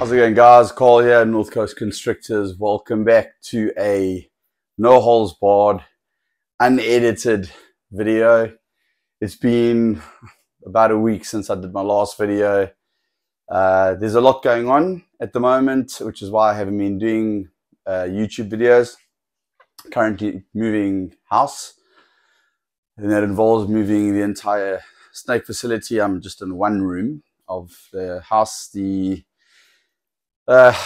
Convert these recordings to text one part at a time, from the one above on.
How's it going, guys? Carl here, North Coast Constrictors. Welcome back to a no holds barred, unedited video. It's been about a week since I did my last video. There's a lot going on at the moment, which is why I haven't been doing YouTube videos. Currently moving house, and that involves moving the entire snake facility. I'm just in one room of the house. The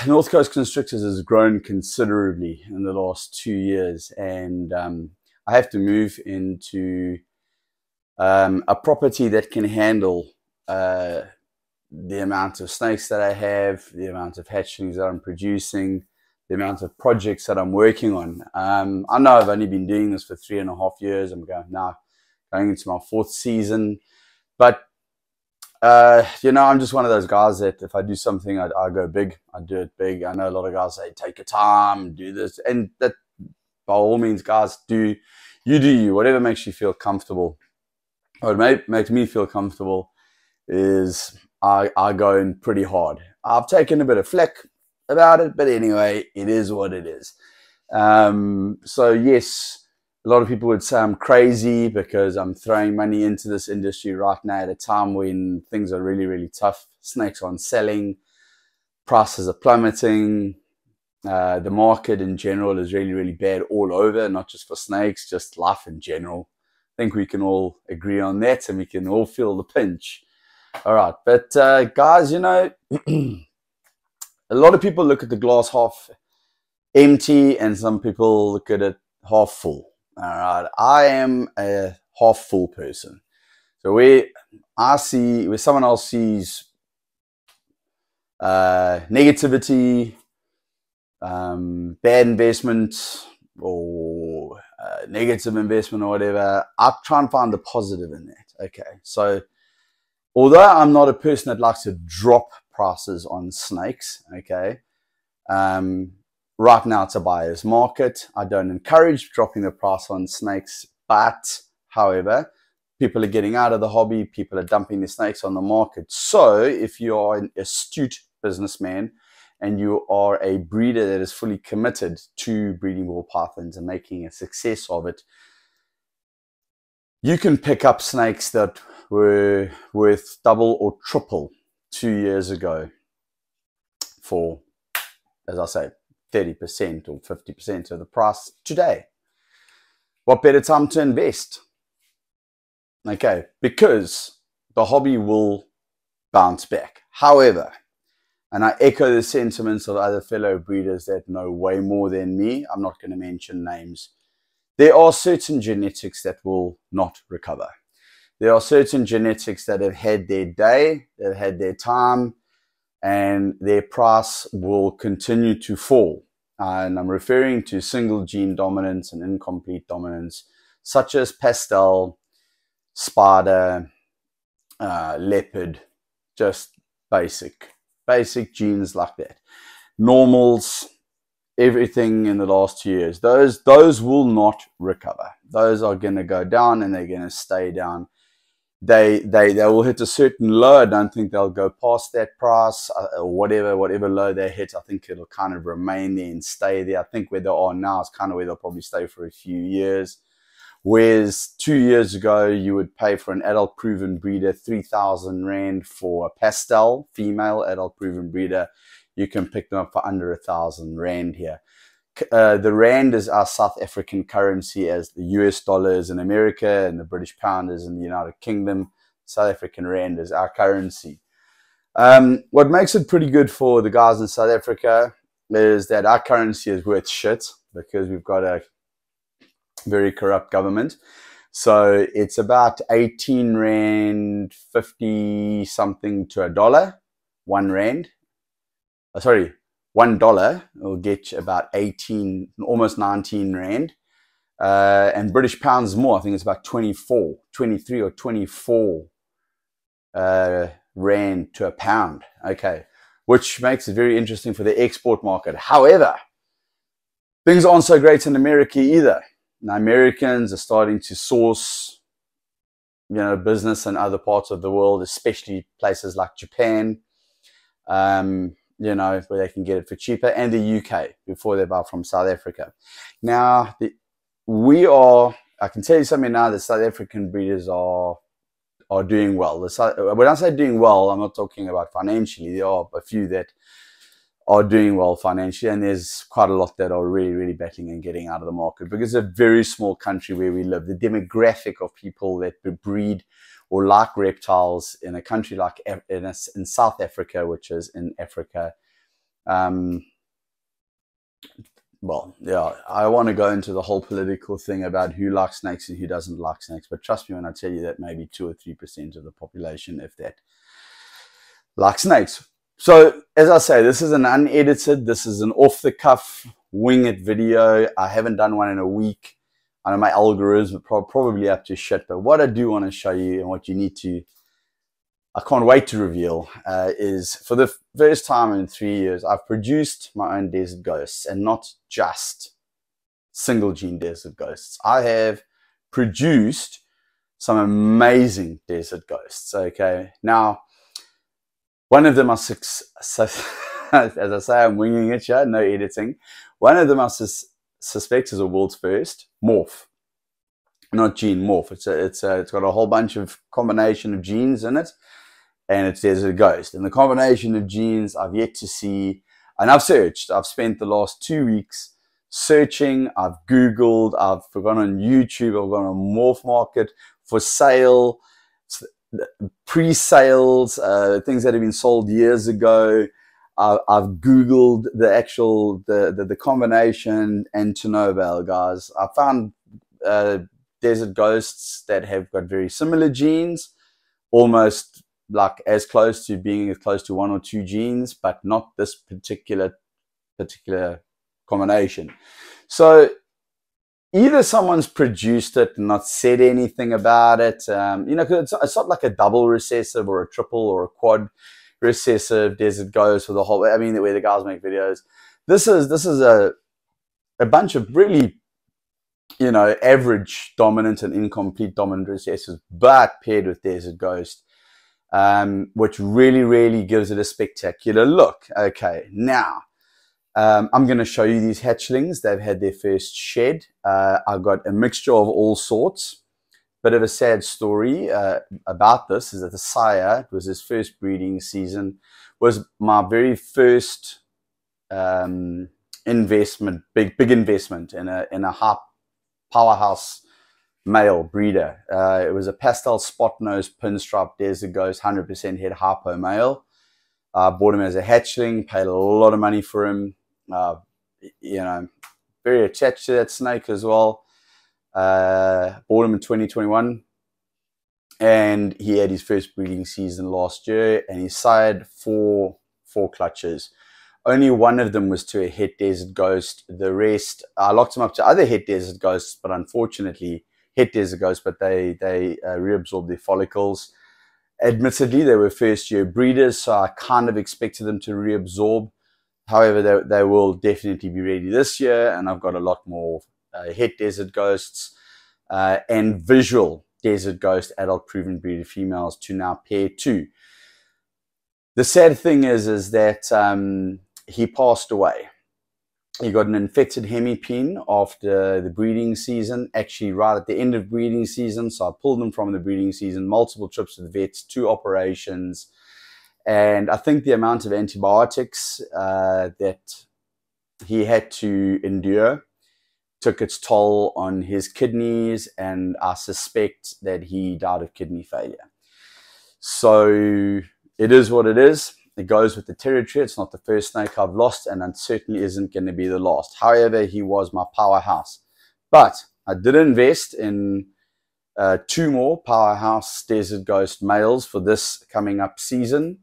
North Coast Constrictors has grown considerably in the last 2 years, and I have to move into a property that can handle the amount of snakes that I have, the amount of hatchlings that I'm producing, the amount of projects that I'm working on. I know I've only been doing this for 3.5 years. I'm going into my 4th season, but I'm just one of those guys that if I do something, I go big. I do it big. I know a lot of guys say, take your time, do this. And that, by all means, guys, do you. Whatever makes you feel comfortable. What makes me feel comfortable is I go in pretty hard. I've taken a bit of flack about it, but anyway, it is what it is. So yes, a lot of people would say I'm crazy because I'm throwing money into this industry right now at a time when things are really, really tough. Snakes aren't selling, prices are plummeting, the market in general is really, really bad all over, not just for snakes, just life in general. I think we can all agree on that, and we can all feel the pinch. All right, but guys, a lot of people look at the glass half empty, and some people look at it half full. All right, I am a half full person. So where someone else sees negativity, bad investment, or negative investment, or whatever, I try and find the positive in that. Okay, so although I'm not a person that likes to drop prices on snakes, okay, right now it's a buyer's market. I don't encourage dropping the price on snakes, but however, people are getting out of the hobby, people are dumping their snakes on the market. So if you are an astute businessman and you are a breeder that is fully committed to breeding ball pythons and making a success of it, you can pick up snakes that were worth double or triple 2 years ago for, as I say, 30% or 50% of the price today. What better time to invest? Okay, because the hobby will bounce back. However, and I echo the sentiments of other fellow breeders that know way more than me, I'm not going to mention names. There are certain genetics that will not recover. There are certain genetics that have had their day, they've had their time, and their price will continue to fall. And I'm referring to single gene dominance and incomplete dominance, such as pastel, spider, leopard, just basic genes like that. Normals, everything in the last 2 years, those will not recover. Those are going to go down, and they're going to stay down. They will hit a certain low. I don't think they'll go past that price, or whatever low they hit. I think it'll kind of remain there and stay there. I think where they are now is kind of where they'll probably stay for a few years. Whereas 2 years ago, you would pay for an adult proven breeder 3,000 Rand for a pastel female adult proven breeder. You can pick them up for under 1,000 Rand here. The Rand is our South African currency, as the US dollar is in America and the British pound is in the United Kingdom. South African Rand is our currency. What makes it pretty good for the guys in South Africa is that our currency is worth shit because we've got a very corrupt government. So it's about 18 Rand 50 something to a dollar. 1 Rand. Sorry. $1 will get you about 18, almost 19 Rand. And British pounds more. I think it's about 23 or 24 Rand to a pound. Okay. Which makes it very interesting for the export market. However, things aren't so great in America either. Now, Americans are starting to source, business in other parts of the world, especially places like Japan. you know, where they can get it for cheaper, and the UK before they buy from South Africa. Now, I can tell you something now, the South African breeders are doing well. When I say doing well, I'm not talking about financially. There are a few that are doing well financially, and there's quite a lot that are really, really battling and getting out of the market, because it's a very small country where we live. The demographic of people that breed or like reptiles in a country like in South Africa, which is in Africa, well, yeah, I want to go into the whole political thing about who likes snakes and who doesn't like snakes, but trust me when I tell you that maybe 2 or 3% of the population, if that, like snakes. So, as I say, this is an unedited, this is an off-the-cuff, wing-it video. I haven't done one in a week. I know my algorithms are probably up to shit, but what I do want to show you, and what you need to, I can't wait to reveal, is for the first time in 3 years, I've produced my own desert ghosts, and not just single gene desert ghosts. I have produced some amazing desert ghosts, okay? Now, one of them I as I say, I'm winging it here, no editing. One of them I suspect is a world's first, Morph. Not gene, Morph. It's got a whole bunch of combination of genes in it, and it's Desert Ghost. And the combination of genes I've yet to see, and I've searched. I've spent the last 2 weeks searching, I've Googled, I've gone on YouTube, I've gone on Morph Market for sale, pre-sales, things that have been sold years ago. I've Googled the actual, the combination, and to no avail, guys. I found desert ghosts that have got very similar genes, almost like as close to being as close to 1 or 2 genes, but not this particular combination. So either someone's produced it and not said anything about it, you know, because it's not like a double recessive or a triple or a quad recessive desert ghost with a whole, I mean, where the guys make videos. This is a bunch of really, you know, average dominant and incomplete dominant recessives, but paired with desert ghost, which really, really gives it a spectacular look. Okay, now I'm going to show you these hatchlings. They've had their first shed. I've got a mixture of all sorts. Bit of a sad story about this is that the sire, it was his first breeding season, was my very first investment, big investment in a high powerhouse male breeder. It was a pastel spot nose pinstripe desert ghost, 100% head hypo male. I bought him as a hatchling, paid a lot of money for him. You know, very attached to that snake as well. Bought him in 2021, and he had his first breeding season last year, and he sired four clutches. Only one of them was to a het desert ghost. The rest, I locked him up to other het desert ghosts, but unfortunately het desert ghosts, but they reabsorbed their follicles. Admittedly, they were first year breeders, so I kind of expected them to reabsorb. However, they will definitely be ready this year, and I've got a lot more het desert ghosts and visual desert ghost adult proven breeder females to now pair to. The sad thing is that he passed away. He got an infected hemipene after the breeding season, actually right at the end of breeding season. So I pulled him from the breeding season, multiple trips to the vets, 2 operations. And I think the amount of antibiotics that he had to endure took its toll on his kidneys, and I suspect that he died of kidney failure. So it is what it is. It goes with the territory. It's not the first snake I've lost, and it certainly isn't going to be the last. However, he was my powerhouse. But I did invest in 2 more powerhouse desert ghost males for this coming up season.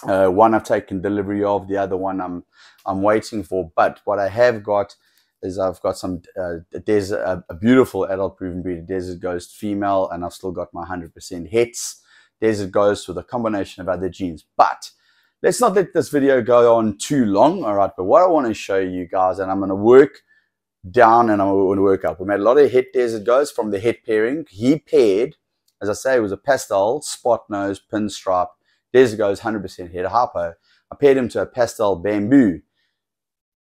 One I've taken delivery of, the other one I'm waiting for. But what I have got is I've got some a beautiful adult proven breeder desert ghost female, and I've still got my 100% hets desert ghost with a combination of other genes. But let's not let this video go on too long, all right? But what I want to show you guys, and I'm going to work down and I'm going to work up. We made a lot of het desert ghosts from the het pairing. He paired, as I say, it was a pastel spot nose pinstripe desert ghost, 100% head hypo. I paired him to a pastel bamboo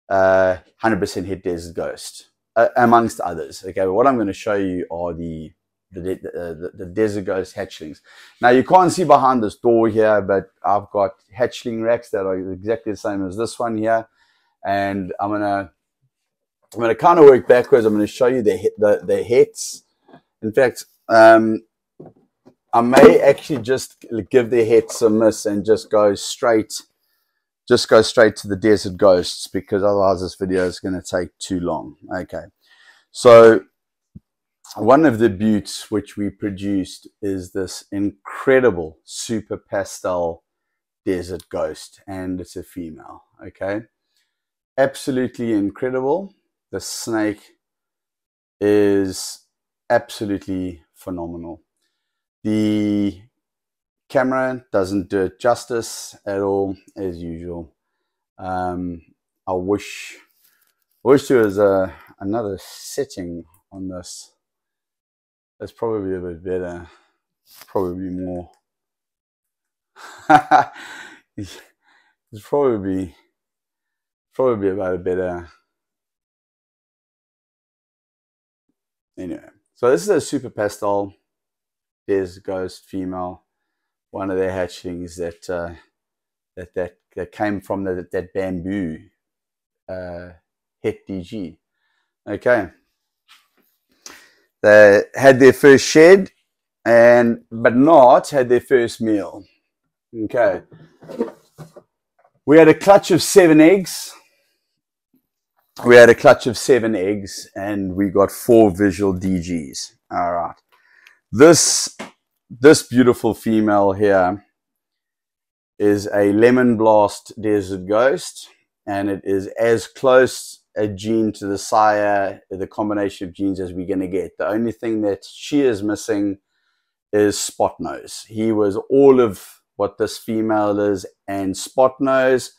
100% het Desert Ghost, amongst others. Okay, but what I'm going to show you are the Desert Ghost hatchlings. Now you can't see behind this door here, but I've got hatchling racks that are exactly the same as this one here, and I'm gonna kind of work backwards. I'm going to show you the hets. In fact, I may actually just give the hets a miss and just go straight to the Desert Ghosts, because otherwise this video is going to take too long. Okay, so one of the buttes which we produced is this incredible super pastel Desert Ghost, and it's a female. Okay, absolutely incredible. The snake is absolutely phenomenal. The camera doesn't do it justice at all, as usual. I wish there was another setting on this. That's probably a bit better. Probably more. It's probably about a better. Anyway, so this is a super pastel Desert Ghost female, one of their hatchlings that came from that bamboo het DG. Okay, they had their first shed, but not had their first meal. Okay, we had a clutch of 7 eggs. And we got 4 visual DGs. All right. This beautiful female here is a Lemon Blast Desert Ghost, and it is as close a gene to the sire, the combination of genes, as we're going to get. The only thing that she is missing is Spot Nose. He was all of what this female is and Spot Nose.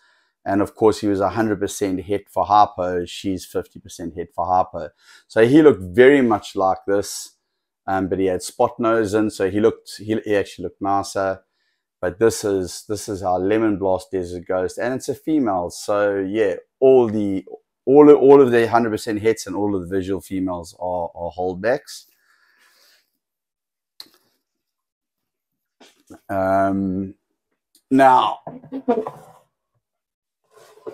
And of course, he was 100% het for Harpo. She's 50% het for Harpo. So he looked very much like this, but he had Spot Nose in, so he actually looked nicer. But this is our Lemon Blast Desert Ghost, and it's a female. So yeah, all of the 100% hets and all of the visual females are holdbacks. Now,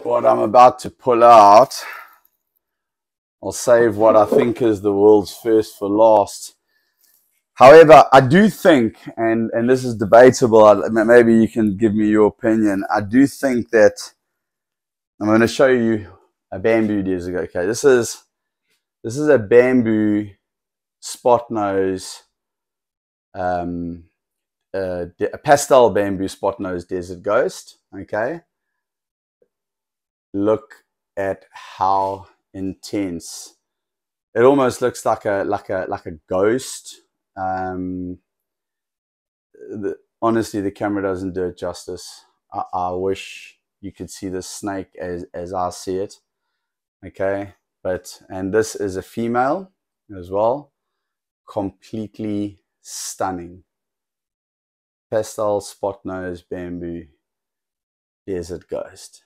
what I'm about to pull out, I'll save what I think is the world's first for last. However, I do think, and this is debatable, maybe you can give me your opinion, I do think that I'm going to show you a bamboo Desert Ghost. Okay, this is a bamboo Spot Nose, a pastel bamboo Spot Nose Desert Ghost. Okay, look at how intense it almost looks, like a ghost. Honestly, the camera doesn't do it justice. I wish you could see the snake as I see it. Okay, and this is a female as well, completely stunning. Pastel Spot Nose Bamboo Desert Ghost.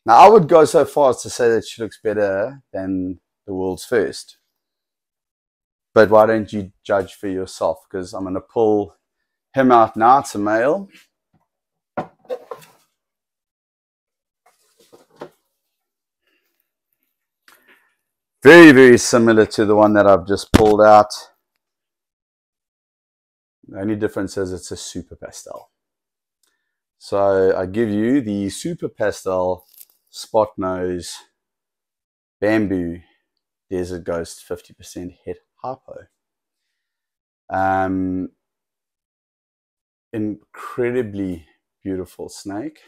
Now, I would go so far as to say that she looks better than the world's first. But why don't you judge for yourself? Because I'm going to pull him out now. It's a male. Very, very similar to the one that I've just pulled out. The only difference is it's a super pastel. So I give you the super pastel Spot Nose Bamboo Desert Ghost 50% het Harpo. Incredibly beautiful snake.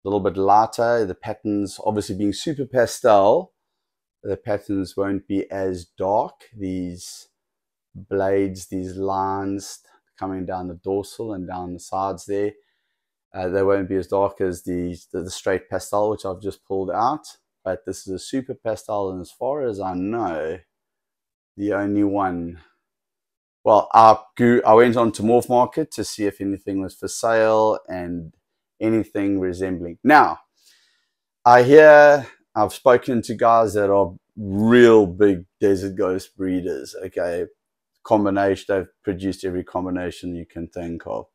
A little bit lighter. The patterns, obviously being super pastel, the patterns won't be as dark. These blades, these lines coming down the dorsal and down the sides there, they won't be as dark as the straight pastel, which I've just pulled out. But this is a super pastel, and as far as I know, the only one. Well, I went on to Morph Market to see if anything was for sale, and anything resembling. Now, I've spoken to guys that are real big desert ghost breeders, okay? Combination, they've produced every combination you can think of.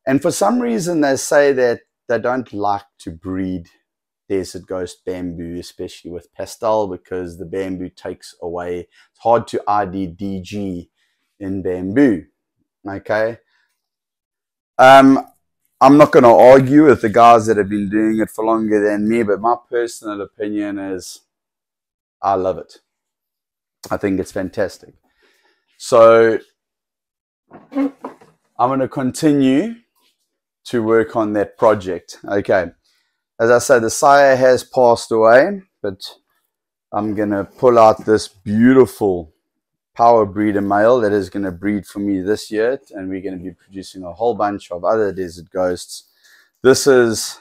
And for some reason, they say that they don't like to breed desert ghost bamboo, especially with pastel, because the bamboo takes away. It's hard to IDDG in bamboo, okay? I'm not going to argue with the guys that have been doing it for longer than me, but my personal opinion is I love it. I think it's fantastic. So I'm going to continue to work on that project. Okay. As I said, the sire has passed away, but I'm going to pull out this beautiful power breeder male that is going to breed for me this year, and we're going to be producing a whole bunch of other desert ghosts. This is,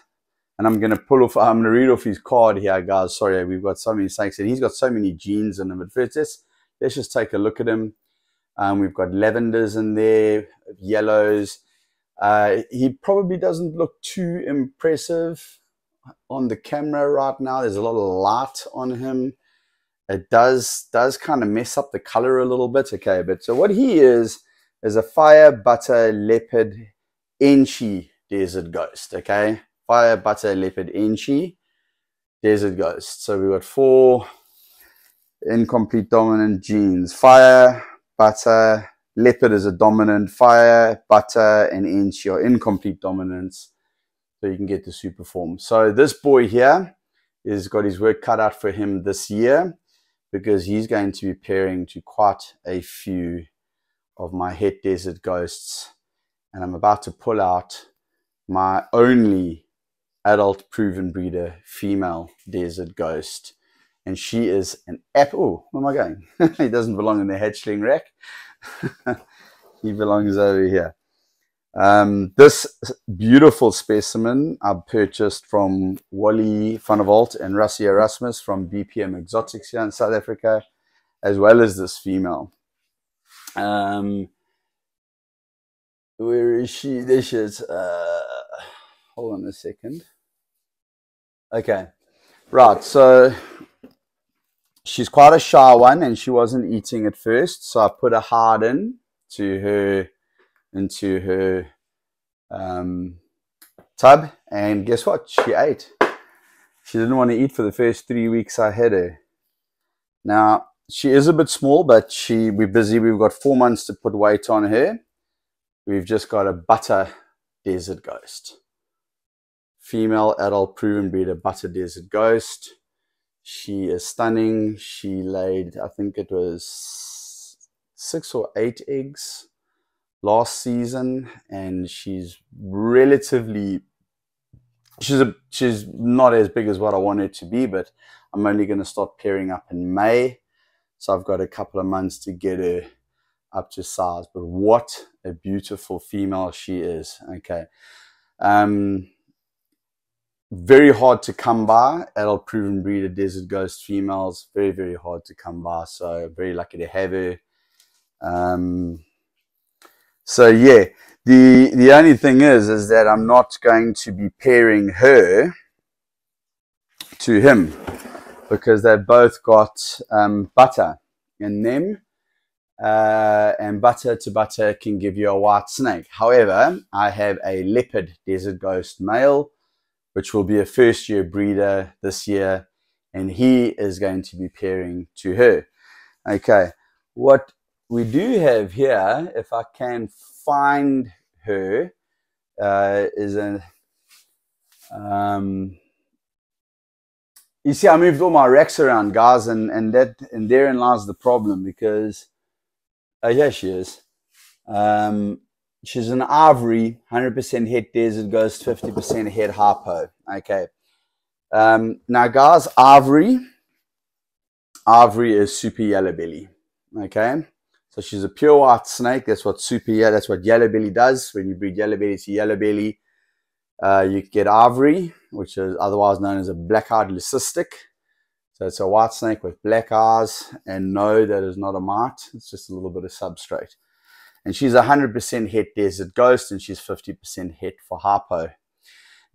and I'm going to read off his card here, guys. Sorry, we've got so many snakes, and he's got so many genes in him. But first, let's just take a look at him. We've got lavenders in there, yellows. He probably doesn't look too impressive on the camera right now. There's a lot of light on him. It does kind of mess up the color a little bit. Okay, but so what he is a fire, butter, leopard, Enchi desert ghost. Okay, fire, butter, leopard, Enchi desert ghost. So we've got 4 incomplete dominant genes. Fire, butter, leopard is a dominant. Fire, butter, and Enchi are incomplete dominants. So you can get the super form. So this boy here has got his work cut out for him this year, because he's going to be pairing to quite a few of my het desert ghosts. And I'm about to pull out my only adult proven breeder female desert ghost. And she is an apple. Oh, where am I going? He doesn't belong in the hatchling rack. He belongs over here. This beautiful specimen I purchased from Wally van der Walt and Rassie Erasmus from BPM Exotics here in South Africa, as well as this female. Where is she? There she is. Hold on a second. Okay, right, so she's quite a shy one, and she wasn't eating at first, so I put a hard into her tub, and guess what? She ate. She didn't want to eat for the first 3 weeks I had her. Now, she is a bit small, but we're busy. We've got 4 months to put weight on her. We've just got a butter desert ghost. Female adult proven breeder butter desert ghost. She is stunning. She laid, I think it was 6 or 8 eggs last season, and she's relatively, she's not as big as what I want her to be, but I'm only going to start pairing up in May, so I've got a couple of months to get her up to size. But what a beautiful female she is. Okay, very hard to come by. Adult proven breeder desert ghost females, very, very hard to come by, so very lucky to have her. So yeah, the only thing is that I'm not going to be pairing her to him, because they've both got butter in them, and butter to butter can give you a white snake. However, I have a leopard desert ghost male, which will be a first-year breeder this year, and he is going to be pairing to her. Okay, what we do have here, if I can find her, is a you see, I moved all my racks around, guys, and therein lies the problem, because here she is. She's an ivory, 100% het desert ghost, 50% het hypo. Okay. Now, guys, ivory is super yellow belly. Okay. So she's a pure white snake. That's what that's what yellow belly does. When you breed yellow belly to yellow belly, you get ivory, which is otherwise known as a black-eyed leucistic. So it's a white snake with black eyes, and no, that is not a mite. It's just a little bit of substrate. And she's 100% het desert ghost, and she's 50% het for hypo.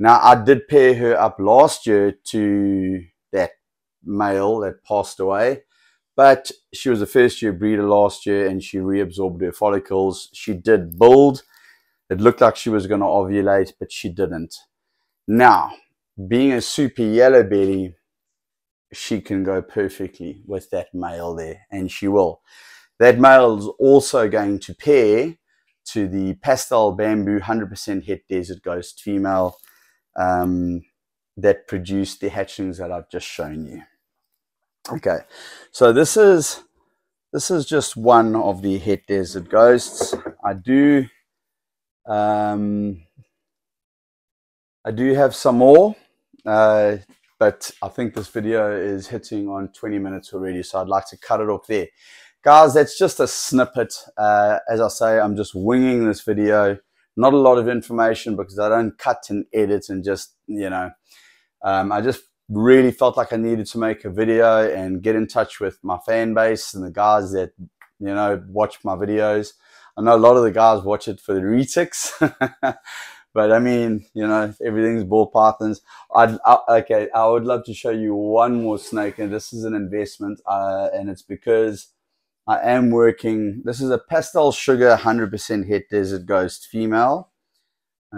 Now, I did pair her up last year to that male that passed away, but she was a first-year breeder last year, and she reabsorbed her follicles. She did build. It looked like she was going to ovulate, but she didn't. Now, being a super yellow belly, she can go perfectly with that male there, and she will. That male is also going to pair to the Pastel Bamboo 100% Het Desert Ghost female that produced the hatchlings that I've just shown you. Okay, so this is just one of the Het Desert Ghosts. I do have some more, but I think this video is hitting on 20 minutes already, so I'd like to cut it off there. Guys, that's just a snippet. As I say, I'm just winging this video. Not a lot of information because I don't cut and edit and just, you know, I just really felt like I needed to make a video and get in touch with my fan base and the guys that, you know, watch my videos. I know a lot of the guys watch it for the retics, but I mean, you know, everything's ball pythons. Okay, I would love to show you one more snake, and this is an investment, and it's because I am working. This is a Pastel Sugar 100% Het Desert Ghost female.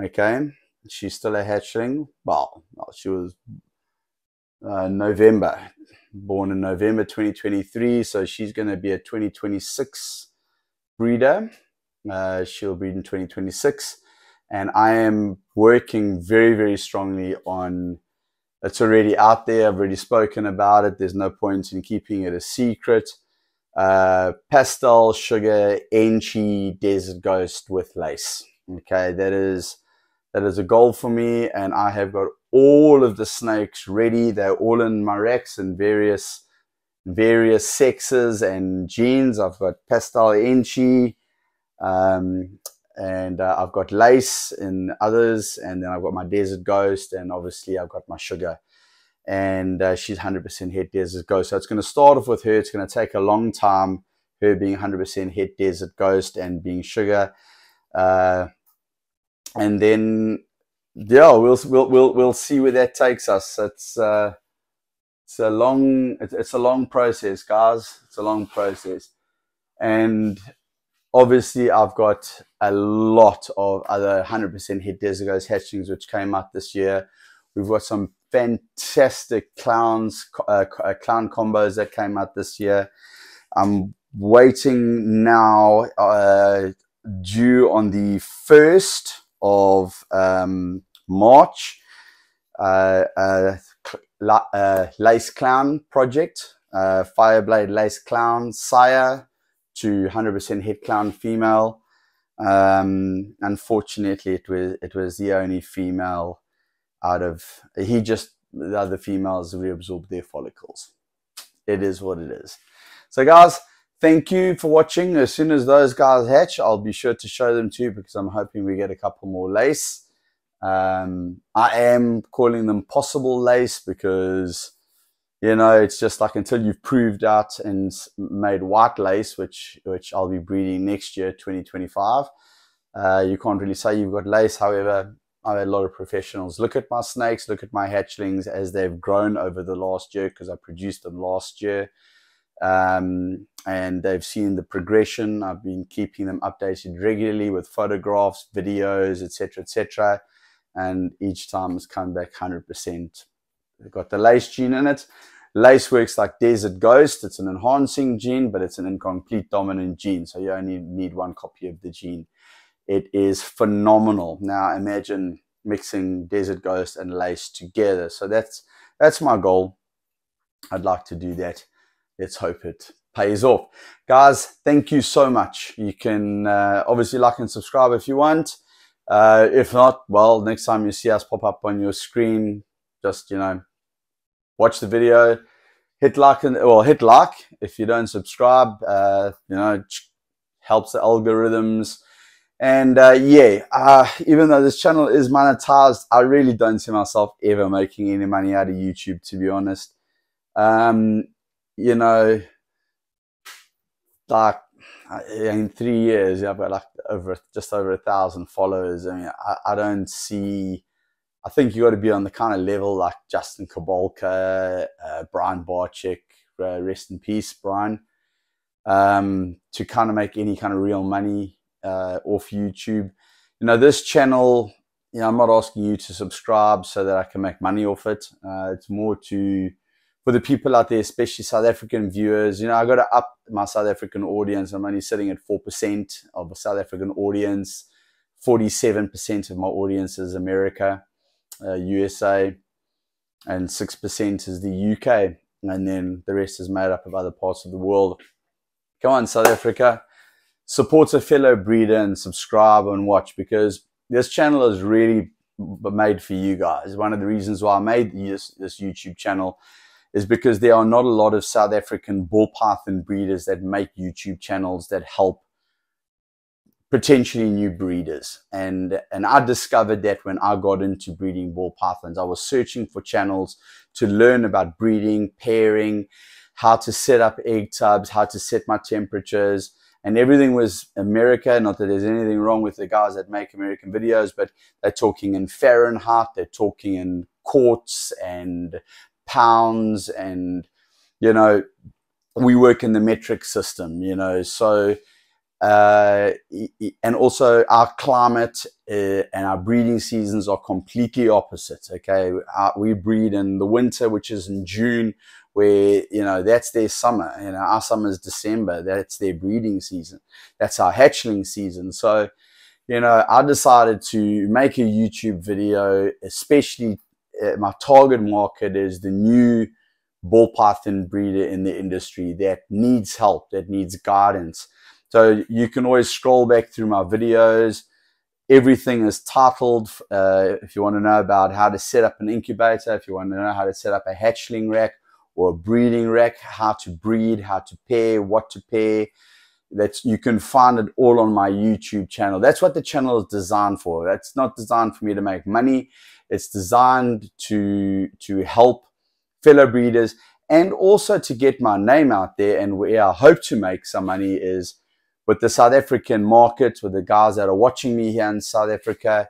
Okay, she's still a hatchling. Well, she was November, born in November 2023, so she's going to be a 2026 breeder. She'll breed in 2026, and I am working very, very strongly on. It's already out there. I've already spoken about it. There's no point in keeping it a secret. Pastel Sugar Enchi Desert Ghost with lace. Okay, that is a goal for me, and I have got all of the snakes ready. They're all in my racks in various sexes and genes. I've got Pastel Enchi, and I've got lace in others, and then I've got my Desert Ghost, and obviously I've got my Sugar. And she's 100% Het Desert Ghost. So it's going to start off with her. It's going to take a long time, her being 100% Het Desert Ghost and being Sugar. And then, yeah, we'll see where that takes us. It's a long process, guys. It's a long process. And obviously I've got a lot of other 100% Het Desert Ghost hatchlings which came out this year. We've got some fantastic clown combos that came out this year. I'm waiting now, due on the 1st of March, Lace Clown project, Fireblade Lace Clown sire to 100% Het Clown female. Unfortunately, it was the only female out of, the other females reabsorbed their follicles. It is what it is. So guys, thank you for watching. As soon as those guys hatch, I'll be sure to show them to you because I'm hoping we get a couple more lace. I am calling them possible lace because, you know, it's just like until you've proved out and made white lace, which I'll be breeding next year, 2025, you can't really say you've got lace. However, I've had a lot of professionals look at my snakes, look at my hatchlings as they've grown over the last year because I produced them last year. And they've seen the progression. I've been keeping them updated regularly with photographs, videos, etc., etc. And each time it's come back 100%. They've got the lace gene in it. Lace works like Desert Ghost. It's an enhancing gene, but it's an incomplete dominant gene. So you only need one copy of the gene. It is phenomenal. Now imagine mixing Desert Ghost and lace together. So that's my goal. I'd like to do that. Let's hope it pays off. Guys, thank you so much. You can obviously like and subscribe if you want. If not, well, next time you see us pop up on your screen, just, you know, watch the video, hit like, hit like if you don't subscribe. You know, helps the algorithms. And yeah, even though this channel is monetized, I really don't see myself ever making any money out of YouTube, to be honest. You know, like in 3 years, I've got like just over 1,000 followers. I mean, I don't see I think you got to be on the kind of level like Justin Kabolka, Brian Barczyk, rest in peace, Brian, to kind of make any kind of real money off YouTube. You know, this channel, you know, I'm not asking you to subscribe so that I can make money off it. It's more for the people out there, especially South African viewers. You know, I got to up my South African audience. I'm only sitting at 4% of the South African audience. 47% of my audience is America, USA, and 6% is the UK. And then the rest is made up of other parts of the world. Come on, South Africa. Support a fellow breeder and subscribe and watch, because this channel is really made for you guys. One of the reasons why I made this YouTube channel is because there are not a lot of South African ball python breeders that make YouTube channels that help potentially new breeders. And I discovered that when I got into breeding ball pythons. I was searching for channels to learn about breeding, pairing, how to set up egg tubs, how to set my temperatures, and everything was America. Not that there's anything wrong with the guys that make American videos, but they're talking in Fahrenheit, they're talking in quarts and pounds, and, you know, we work in the metric system, you know, so and also our climate and our breeding seasons are completely opposite. Okay, we breed in the winter, which is in June, where, you know, that's their summer. You know, our summer is December. That's their breeding season. That's our hatchling season. So, you know, I decided to make a YouTube video, especially my target market is the new ball python breeder in the industry that needs help, that needs guidance. So you can always scroll back through my videos. Everything is titled. If you want to know about how to set up an incubator, if you want to know how to set up a hatchling rack or a breeding rack, how to breed, how to pair, what to pair, you can find it all on my YouTube channel. That's what the channel is designed for. That's not designed for me to make money. It's designed to help fellow breeders, and also to get my name out there. And where I hope to make some money is with the South African market, with the guys that are watching me here in South Africa.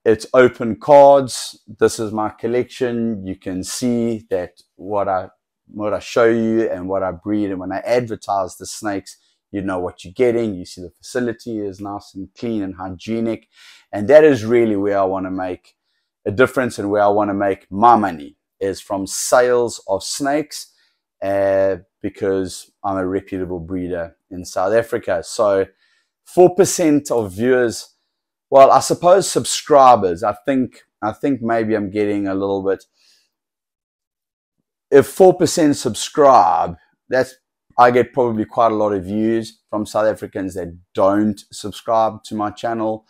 It's open cards. This is my collection. You can see that what I show you and what I breed, and when I advertise the snakes, you know what you're getting. You see the facility is nice and clean and hygienic, and that is really where I want to make a difference, and where I want to make my money is from sales of snakes, because I'm a reputable breeder in South Africa. So 4% of viewers, well, I suppose subscribers, I think maybe I'm getting a little bit. If 4% subscribe, I get probably quite a lot of views from South Africans that don't subscribe to my channel,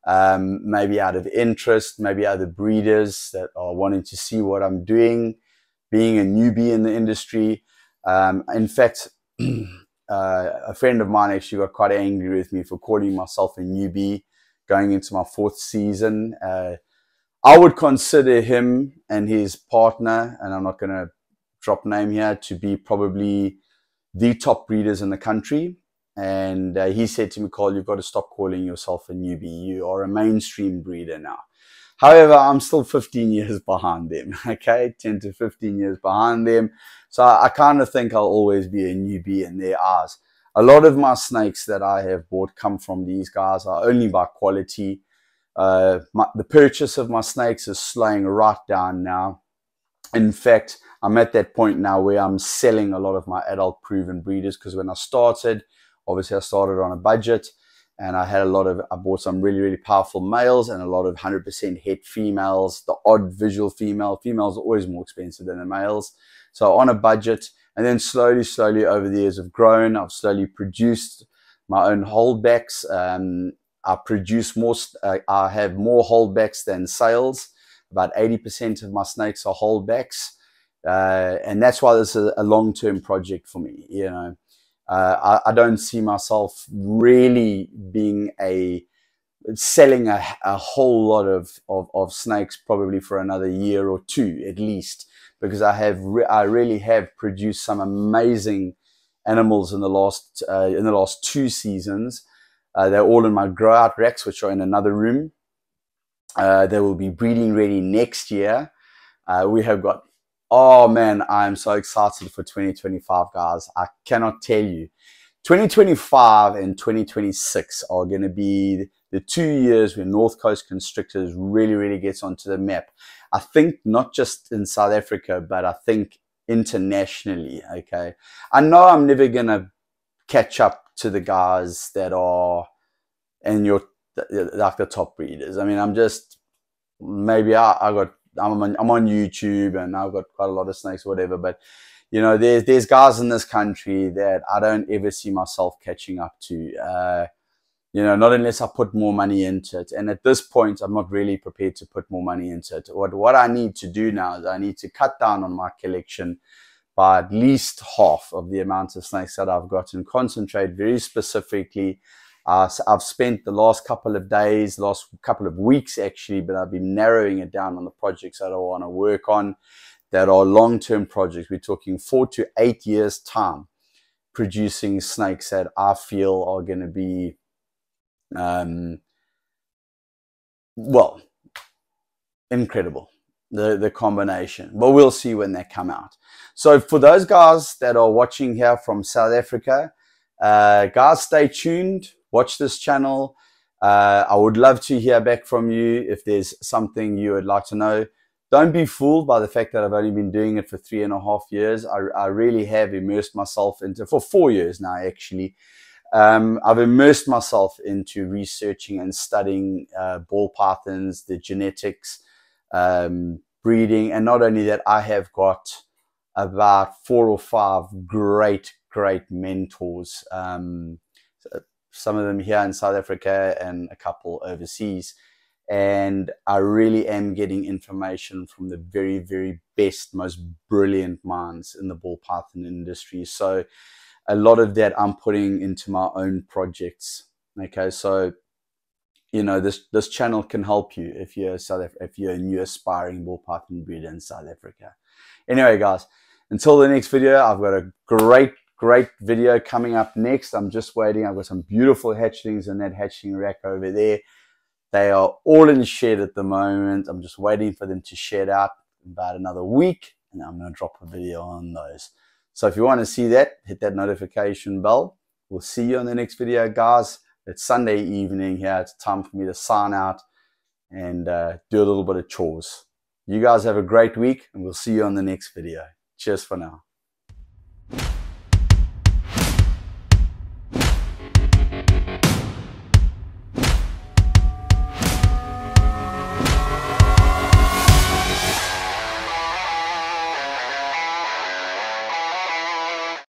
maybe out of interest, maybe other breeders that are wanting to see what I'm doing, being a newbie in the industry. In fact, a friend of mine actually got quite angry with me for calling myself a newbie going into my 4th season. I would consider him and his partner, and I'm not going to drop name here, to be probably the top breeders in the country. And he said to me, Carl, you've got to stop calling yourself a newbie. You are a mainstream breeder now. However, I'm still 15 years behind them, okay? 10 to 15 years behind them. So I kind of think I'll always be a newbie in their eyes. A lot of my snakes that I have bought come from these guys are only by quality. The purchase of my snakes is slowing right down now. In fact, I'm at that point now where I'm selling a lot of my adult proven breeders, because when I started, obviously I started on a budget. And I bought some really, really powerful males and a lot of 100% het females, the odd visual female. Females are always more expensive than the males. So on a budget, and then slowly over the years have grown. I've slowly produced my own holdbacks. I have more holdbacks than sales. About 80% of my snakes are holdbacks. And that's why this is a long-term project for me, you know. I don't see myself really being selling a whole lot of snakes probably for another year or two at least, because I really have produced some amazing animals in the last 2 seasons. They're all in my grow out racks, which are in another room. They will be breeding ready next year. We have got, oh man, I'm so excited for 2025, guys. I cannot tell you. 2025 and 2026 are going to be the 2 years when North Coast Constrictors really gets onto the map. I think not just in South Africa, but I think internationally. Okay, I know I'm never going to catch up to the guys that are in your, like the top breeders. I mean, I'm just, maybe I'm on YouTube and I've got quite a lot of snakes or whatever, but you know, there's guys in this country that I don't ever see myself catching up to. You know, not unless I put more money into it. And at this point, I'm not really prepared to put more money into it. What I need to do now is I need to cut down on my collection by at least half of the amount of snakes that I've got and concentrate very specifically. I've spent the last couple of days, last couple of weeks actually, but I've been narrowing it down on the projects that I want to work on that are long-term projects. We're talking 4 to 8 years time, producing snakes that I feel are going to be, well, incredible. The combination, but we'll see when they come out. So for those guys that are watching here from South Africa, guys, stay tuned, watch this channel. I would love to hear back from you if there's something you would like to know. Don't be fooled by the fact that I've only been doing it for 3.5 years. I really have immersed myself into, for 4 years now actually. I've immersed myself into researching and studying ball pythons, the genetics, breeding, and not only that, I have got about 4 or 5 great mentors, some of them here in South Africa and a couple overseas, and I really am getting information from the very best, most brilliant minds in the ball python industry. So a lot of that I'm putting into my own projects. Okay, so you know, this channel can help you if you're a new aspiring ball python breeder in South Africa. Anyway, guys, until the next video, I've got a great video coming up next. I'm just waiting. I've got some beautiful hatchlings in that hatchling rack over there. They are all in shed at the moment. I'm just waiting for them to shed out in about another week, and I'm going to drop a video on those. So if you want to see that, hit that notification bell. We'll see you on the next video, guys. It's Sunday evening here. It's time for me to sign out and do a little bit of chores. You guys have a great week, and we'll see you on the next video. Cheers for now.